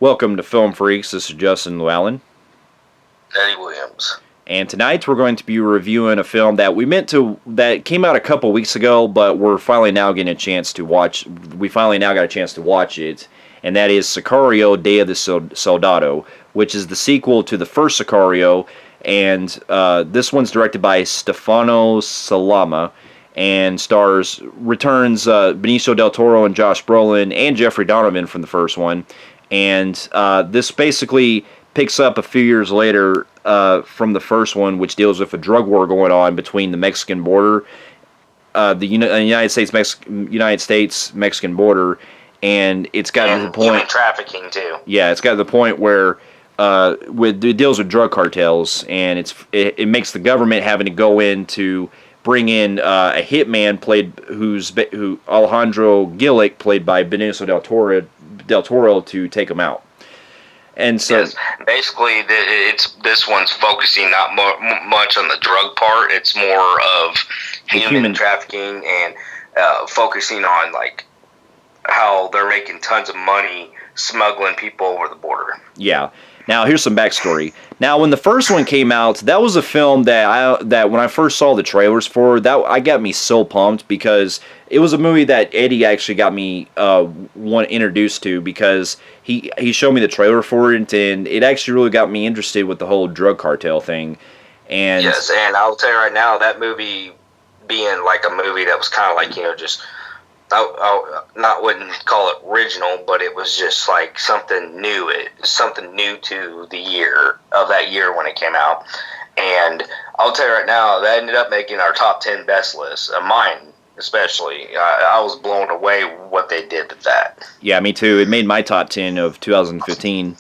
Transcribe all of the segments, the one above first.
Welcome to Film Phreeks. This is Justin Llewellyn. Eddie Williams. And tonight we're going to be reviewing a film that came out a couple weeks ago, but we're finally now getting a chance to watch. We finally now got a chance to watch it, and that is Sicario: Day of the Soldado, which is the sequel to the first Sicario, and this one's directed by Stefano Salama, and returns Benicio del Toro and Josh Brolin and Jeffrey Donovan from the first one, and this basically picks up a few years later from the first one, which deals with a drug war going on between the Mexican border, the United States Mexican border, and it's got to the point human trafficking too. Yeah, it's got to the point where it deals with drug cartels, and it makes the government having to go in to bring in a hitman who Alejandro Gillick, played by Benicio del Toro, to take him out. And so, yes, basically, this one's focusing not much on the drug part. It's more of human trafficking and focusing on like how they're making tons of money smuggling people over the border. Yeah. Now, here's some backstory. Now, when the first one came out, that was a film that when I first saw the trailers for, I got me so pumped, because it was a movie that Eddie actually got me introduced to, because he showed me the trailer for it, and it actually really got me interested with the whole drug cartel thing. And yes, and I'll tell you right now, that movie being like a movie that was kind of like, just... I wouldn't call it original, but it was just like something new. Something new to the year of that year when it came out. And I'll tell you right now, that ended up making our top 10 best list, mine especially. I was blown away what they did with that. Yeah, me too. It made my top 10 of 2015.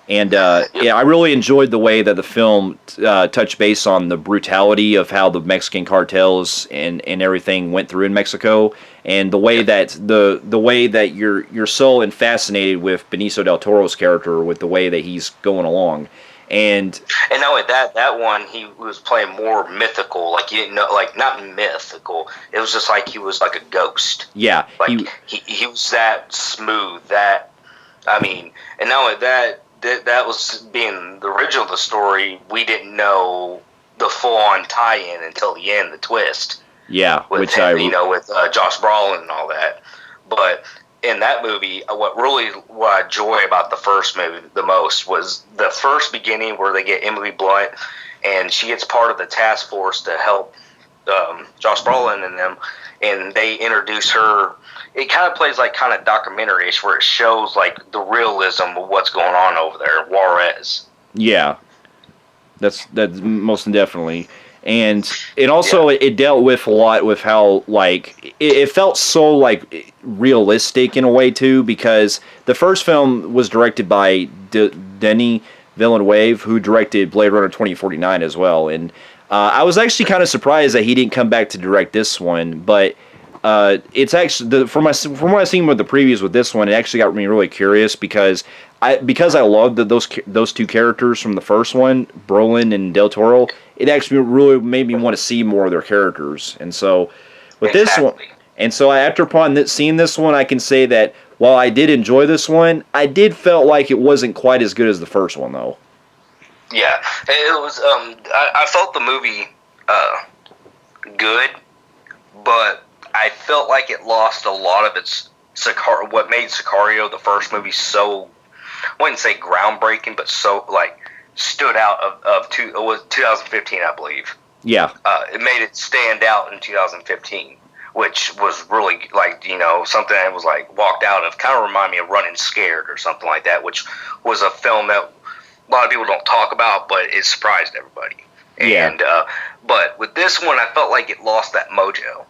And yeah, I really enjoyed the way that the film touched base on the brutality of how the Mexican cartels and everything went through in Mexico, and the way that the way that you're so fascinated with Benicio del Toro's character, with the way that he's going along. And not only that one, he was playing more mythical, like you didn't know, like not mythical. It was just like he was like a ghost. Yeah, like he was that smooth. And not only that was being the original of the story. We didn't know the full-on tie-in until the end, the twist. Yeah, with Josh Brolin and all that. But in that movie, what I enjoy about the first movie the most was the first beginning where they get Emily Blunt, and she gets part of the task force to help Josh Brolin and them, and they introduce her. It kind of plays like kind of documentary-ish, where it shows like the realism of what's going on over there, Juarez. Yeah, that's most definitely, and also it dealt with a lot with how like it felt so like realistic in a way too, because the first film was directed by Denis Villeneuve, who directed Blade Runner 2049 as well, and I was actually kind of surprised that he didn't come back to direct this one, but. It's actually from what I've seen with the previews with this one, it actually got me really curious, because I loved those two characters from the first one, Brolin and Del Toro. It actually really made me want to see more of their characters, and so with this one, and so after seeing this one, I can say that while I did enjoy this one, I did felt like it wasn't quite as good as the first one, though. Yeah, it was. I felt the movie good, but I felt like it lost a lot of its what made Sicario, the first movie, so, I wouldn't say groundbreaking, but so like stood out it was 2015, I believe. Yeah. It made it stand out in 2015, which was really like, something I was like walked out of. Kind of reminded me of Running Scared or something like that, which was a film that a lot of people don't talk about, but it surprised everybody. Yeah. And but with this one, I felt like it lost that mojo.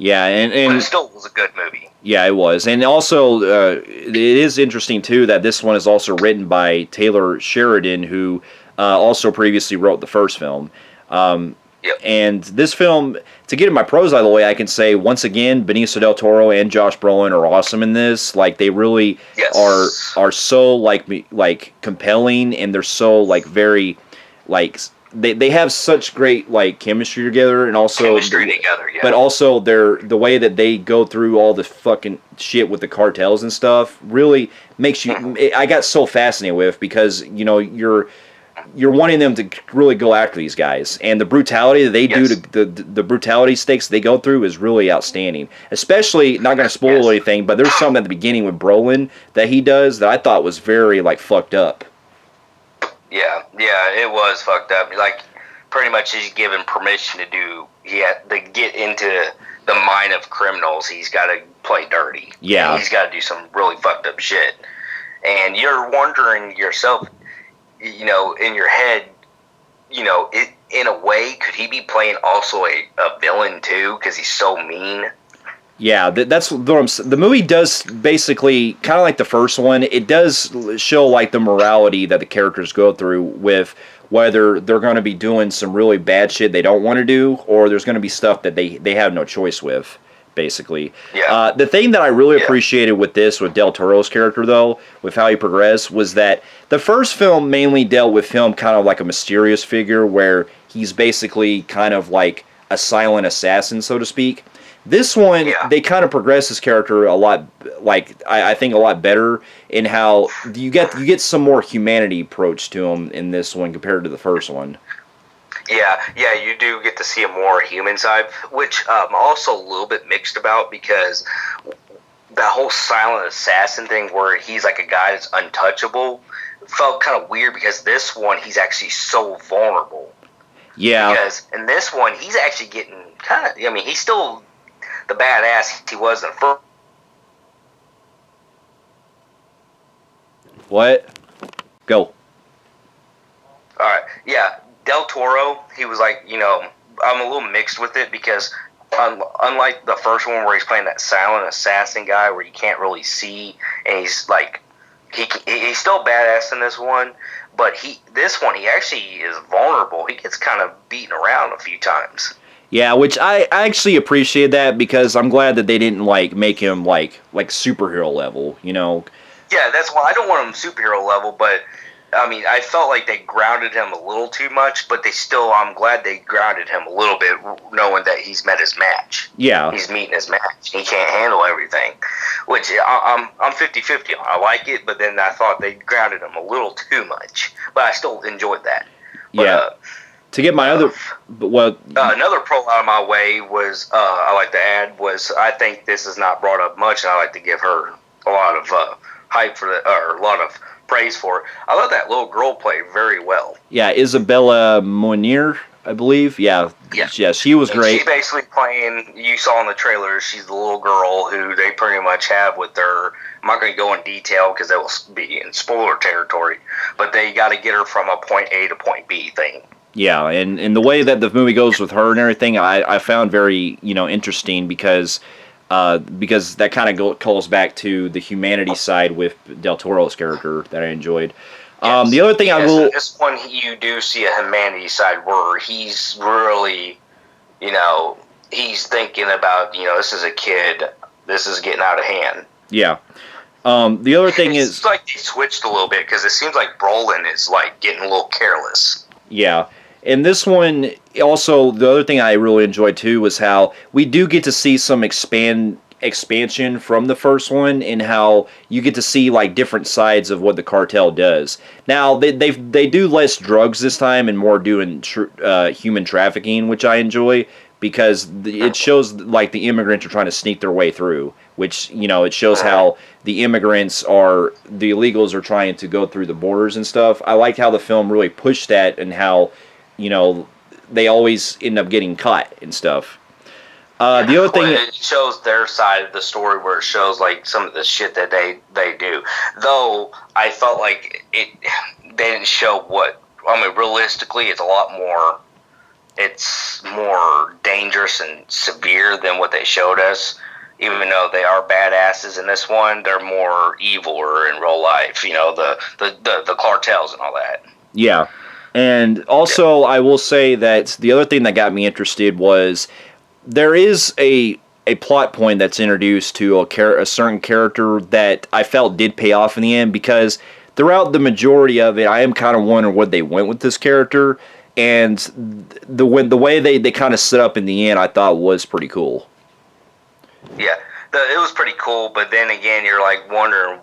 Yeah, and but it still was a good movie. Yeah, it was. And also, it is interesting, too, that this one is also written by Taylor Sheridan, who also previously wrote the first film. Yep. And this film, to get my pros out of the way, I can say, once again, Benicio del Toro and Josh Brolin are awesome in this. Like, they really are so, like compelling, and they're so, like, very, like they have such great like chemistry together, and also yeah. but also the way that they go through all the fucking shit with the cartels and stuff really makes you. I got so fascinated with because you're wanting them to really go after these guys, and the brutality that they do to the brutality stakes they go through is really outstanding. Especially, not going to spoil anything, but there's something at the beginning with Brolin that he does that I thought was very like fucked up. Yeah, it was fucked up. Like, pretty much he's given permission to do. He had to get into the mind of criminals. He's got to play dirty. Yeah, he's got to do some really fucked up shit. And you're wondering yourself, in your head, in a way, could he be playing also a villain too? Because he's so mean. Yeah, that's what the movie does basically kind of like the first one. It does show like the morality that the characters go through with whether they're going to be doing some really bad shit they don't want to do, or there's going to be stuff that they have no choice with. Basically, the thing that I really appreciated with Del Toro's character, though, with how he progressed, was that the first film mainly dealt with him kind of like a mysterious figure, where he's basically kind of like a silent assassin, so to speak. This one, they kind of progress his character a lot, like I think a lot better in how you get some more humanity approach to him in this one compared to the first one. Yeah, you do get to see a more human side, which I'm also a little bit mixed about, because that whole silent assassin thing where he's like a guy that's untouchable felt kind of weird, because this one, he's actually so vulnerable. Yeah. Because in this one, he's actually getting kind of, he's still the badass he was in the first. What? Go. All right, yeah. Del Toro, he was like, I'm a little mixed with it, because unlike the first one where he's playing that silent assassin guy where you can't really see, and he's like, he's still badass in this one, but this one he actually is vulnerable. He gets kind of beaten around a few times. Yeah, which I actually appreciate that, because I'm glad that they didn't like make him like superhero level, Yeah, that's why I don't want him superhero level, but I felt like they grounded him a little too much, but I'm glad they grounded him a little bit, knowing that he's met his match. Yeah. He's meeting his match. He can't handle everything, which I'm 50-50 on. I like it, but then I thought they grounded him a little too much, but I still enjoyed that. But, yeah. To get my other... another pro out of my way was, I like to add, was I think this is not brought up much, and I like to give her a lot of hype for or a lot of praise for it. I thought that little girl played very well. Yeah, Isabella Moner, I believe. Yeah, she was great. She's basically playing, you saw in the trailer, she's the little girl who they pretty much have with their, I'm not going to go in detail because that will be in spoiler territory, but they got to get her from a point A to point B thing. Yeah, and the way that the movie goes with her and everything, I found very, interesting, because that kind of calls back to the humanity side with Del Toro's character that I enjoyed. Yes. The other thing I will... This one, you do see a humanity side where he's really, he's thinking about, this is a kid, this is getting out of hand. Yeah. The other thing it's like they switched a little bit, because it seems like Brolin is like getting a little careless. Yeah. And this one, also, the other thing I really enjoyed too was how we do get to see some expansion from the first one, in how you get to see like different sides of what the cartel does. Now they do less drugs this time and more doing human trafficking, which I enjoy, because it shows like the immigrants are trying to sneak their way through, which it shows how the illegals are trying to go through the borders and stuff. I liked how the film really pushed that, and how they always end up getting caught and stuff. The other thing, it shows their side of the story, where it shows like some of the shit that they do. Though I felt like they didn't show realistically, it's a lot more. It's more dangerous and severe than what they showed us. Even though they are badasses in this one, they're more eviler in real life. The cartels and all that. Yeah. And also, I will say that the other thing that got me interested was there is a plot point that's introduced to a certain character that I felt did pay off in the end, because throughout the majority of it, I am kind of wondering what they went with this character. and the way they kind of set up in the end, I thought was pretty cool. Yeah, it was pretty cool, but then again, you're like wondering,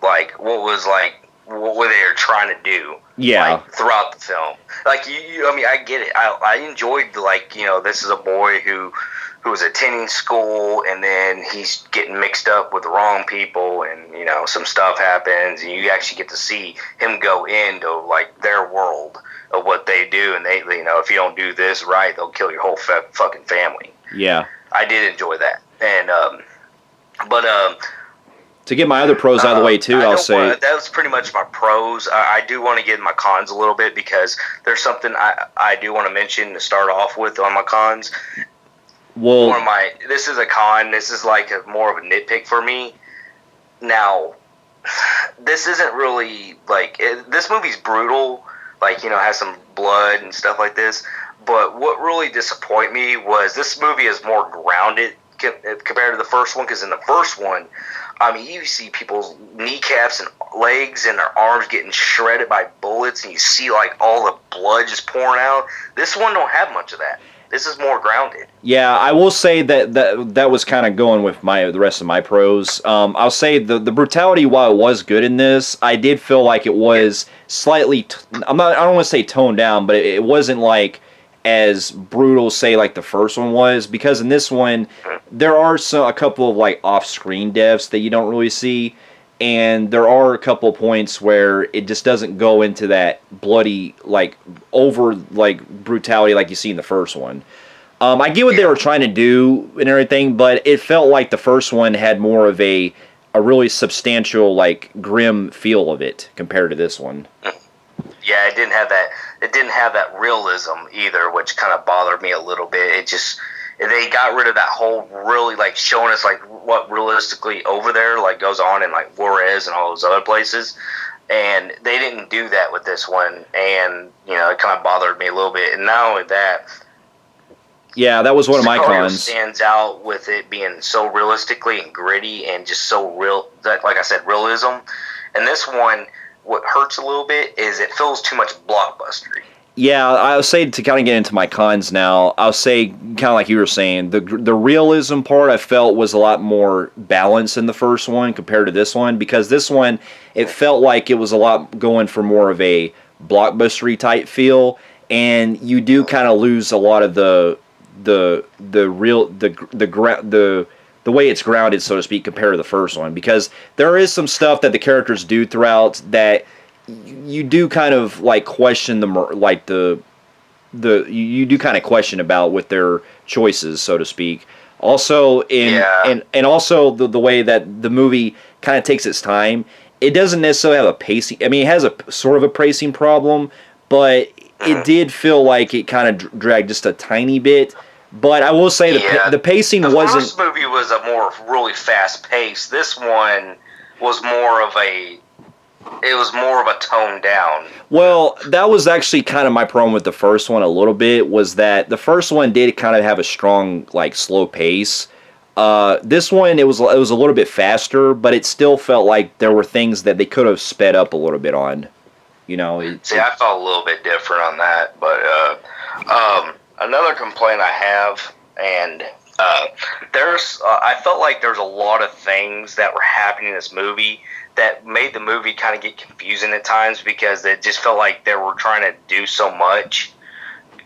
like what were they trying to do? Yeah, like, throughout the film, like I mean, I get it. I enjoyed this is a boy who was attending school, and then he's getting mixed up with the wrong people, and some stuff happens, and you actually get to see him go into like their world of what they do, and they if you don't do this right, they'll kill your whole fucking family. Yeah. I did enjoy that, and but to get my other pros out of the way too, I'll say that was pretty much my pros. I do want to get in my cons a little bit because there's something I do want to mention to start off with on my cons. Well, this is a con. This is like more of a nitpick for me. Now, this isn't really this movie's brutal. Has some blood and stuff like this. But what really disappointed me was this movie is more grounded compared to the first one, because in the first one, I mean, you see people's kneecaps and legs and their arms getting shredded by bullets, and you see all the blood just pouring out. This one don't have much of that. This is more grounded. Yeah, I will say that was kind of going with the rest of my pros. I'll say the brutality, while it was good in this, I did feel like it was slightly. I don't want to say toned down, but it wasn't as brutal, say, like the first one was, because in this one there are a couple of off-screen deaths that you don't really see, and there are a couple of points where it just doesn't go into that bloody over brutality like you see in the first one. I get what they were trying to do and everything, but it felt like the first one had more of a really substantial grim feel of it compared to this one. Yeah, it didn't have that. It didn't have that realism either, which kind of bothered me a little bit. It just they got rid of that whole really showing us what realistically over there goes on in Juarez and all those other places, and they didn't do that with this one, and it kind of bothered me a little bit. And not only that, yeah, that was one of my cons. Stands out with it being so realistically and gritty and just so real. That, like I said, realism. And this one, what hurts a little bit is it feels too much blockbustery. Yeah, I'll say, to kind of get into my cons now, I'll say, kind of like you were saying, the realism part I felt was a lot more balanced in the first one compared to this one, because this one, it felt like it was a lot going for more of a blockbustery type feel, and you do kind of lose a lot of the way it's grounded, so to speak, compared to the first one, because there is some stuff that the characters do throughout that you do kind of question you do kind of question about with their choices, so to speak. Also and also the way that the movie kind of takes its time. It doesn't necessarily have a pacing. I mean, it has a sort of a pacing problem, but it did feel like it kind of dragged just a tiny bit. But I will say the pacing wasn't. The first movie was a more really fast pace. This one was more of a. It was more of a tone down. Well, that was actually kind of my problem with the first one a little bit, was that the first one did kind of have a strong slow pace. This one, it was a little bit faster, but it still felt like there were things that they could have sped up a little bit on. See, I felt a little bit different on that, but another complaint I have, and I felt like there's a lot of things that were happening in this movie that made the movie kind of get confusing at times, because it just felt like they were trying to do so much,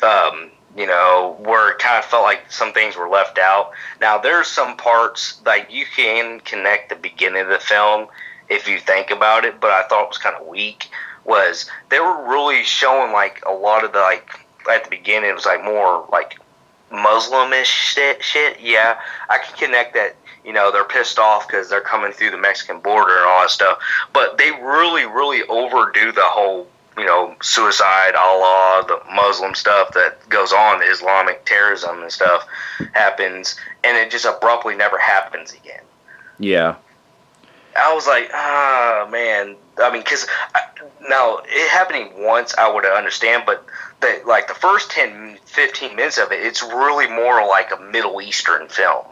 where it kind of felt like some things were left out. Now, there's some parts you can connect the beginning of the film if you think about it, but I thought it was kind of weak. Was they were really showing a lot of the at the beginning it was more Muslimish shit. Yeah, I can connect that. They're pissed off because they're coming through the Mexican border and all that stuff. But they really, really overdo the whole, suicide, Allah, the Muslim stuff that goes on, the Islamic terrorism and stuff happens, and it just abruptly never happens again. Yeah. I was like, man. I mean, because now it happening once, I would understand, but the first 10, 15 minutes of it, it's really more like a Middle Eastern film.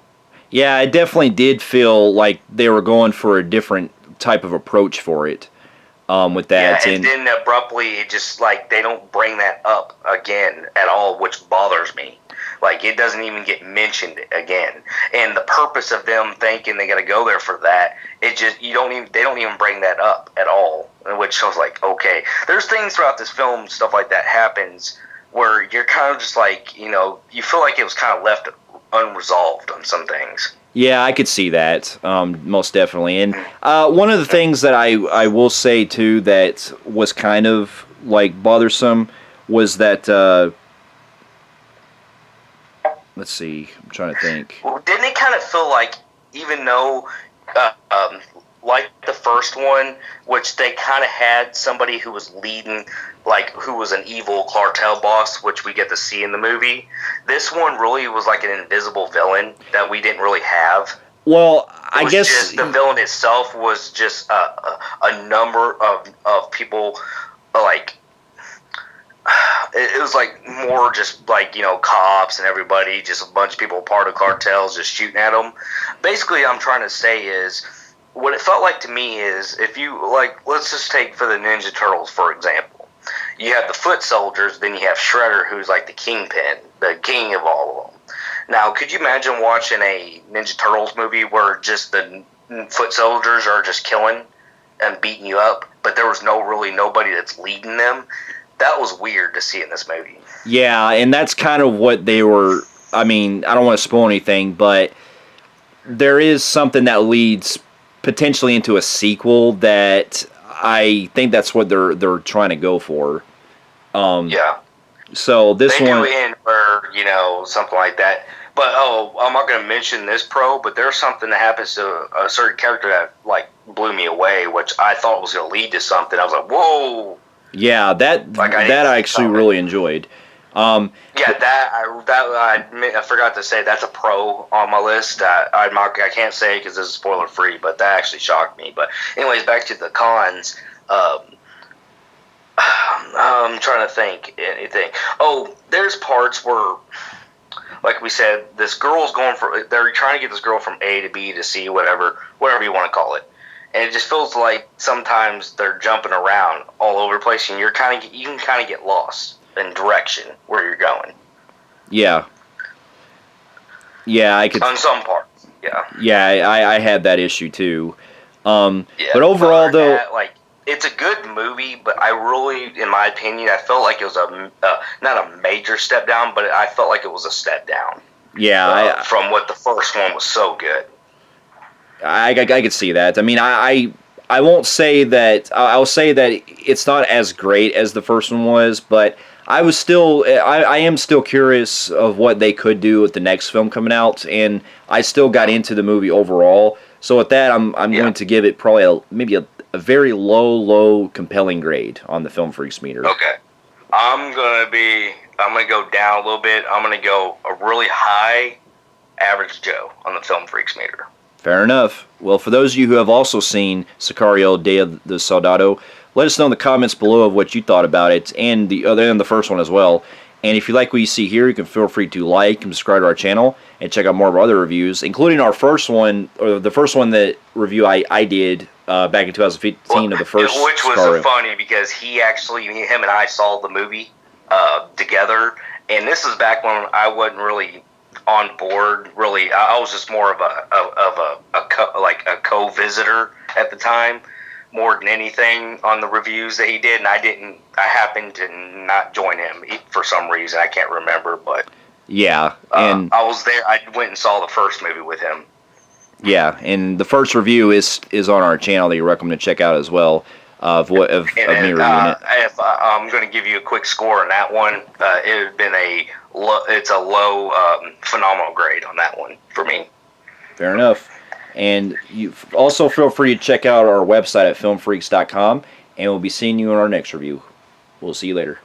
Yeah, it definitely did feel like they were going for a different type of approach for it. with that. Yeah, and then abruptly, it just like they don't bring that up again at all, which bothers me. Like it doesn't even get mentioned again, and the purpose of them thinking they got to go there for that, it just they don't even bring that up at all. Which I was like, okay, there's things throughout this film, stuff like that happens where you're kind of just like, you feel like it was kind of left unresolved on some things. Yeah, I could see that, most definitely. And one of the things that I will say, too, that was kind of, like, bothersome was that, let's see, I'm trying to think. Well, didn't it kind of feel like, even though, like the first one, which they kind of had somebody who was leading, like, who was an evil cartel boss, which we get to see in the movie, this one really was like an invisible villain that we didn't really have. Well, I guess just, the villain itself was just a number of people, like, it was like more just like, cops and everybody, just a bunch of people part of cartels just shooting at them. Basically, I'm trying to say is, what it felt like to me is, if you, like, let's just take for the Ninja Turtles, for example. You have the foot soldiers, then you have Shredder, who's like the kingpin, the king of all of them. Now, could you imagine watching a Ninja Turtles movie where just the foot soldiers are just killing and beating you up, but there was nobody that's leading them? That was weird to see in this movie. Yeah, and that's kind of what they were. I mean, I don't want to spoil anything, but there is something that leads potentially into a sequel that I think that's what they're trying to go for. Yeah. So this they one, do end for something like that. But I'm not going to mention this but there's something that happens to a certain character that like blew me away, which I thought was going to lead to something. I was like, whoa. Yeah, that I actually really enjoyed. Yeah, I forgot to say that's a pro on my list. I can't say because this is spoiler free, but that actually shocked me. But anyways, back to the cons. I'm trying to think anything. Oh, there's parts where, like we said, this girl's they're trying to get this girl from A to B to C, whatever you want to call it. And it just feels like sometimes they're jumping around all over the place, and you can kind of get lost in direction where you're going. Yeah. Yeah, I could. On some parts, yeah. Yeah, I had that issue too. Yeah, but overall, though, like, it's a good movie, but I really, in my opinion, I felt like it was not a major step down, but I felt like it was a step down. Yeah, from what the first one was so good. I could see that. I mean, I won't say that. I'll say that it's not as great as the first one was, but I am still curious of what they could do with the next film coming out, and I still got into the movie overall. So with that, I'm going to give it probably maybe a very low compelling grade on the Film Phreeks meter. Okay, I'm gonna go down a little bit. I'm gonna go a really high average Joe on the Film Phreeks meter. Fair enough. Well, for those of you who have also seen Sicario, Day of the Soldado, let us know in the comments below of what you thought about it, and the first one as well. And if you like what you see here, you can feel free to like and subscribe to our channel and check out more of our other reviews, including our first one, or the first one that review I did back in 2015 of the first Which was Sicario. Funny because him and I saw the movie together, and this is back when I wasn't really on board. Really, I was just more of a co-visitor at the time, more than anything on the reviews that he did, and I happened to not join him for some reason. I can't remember, but yeah, and I was there. I went and saw the first movie with him. Yeah, and the first review is on our channel that you're welcome to check out as well of me reviewing it. If I'm going to give you a quick score on that one, it would have been it's a low, phenomenal grade on that one for me. Fair enough. And you also feel free to check out our website at filmphreeks.com, and we'll be seeing you in our next review. We'll see you later.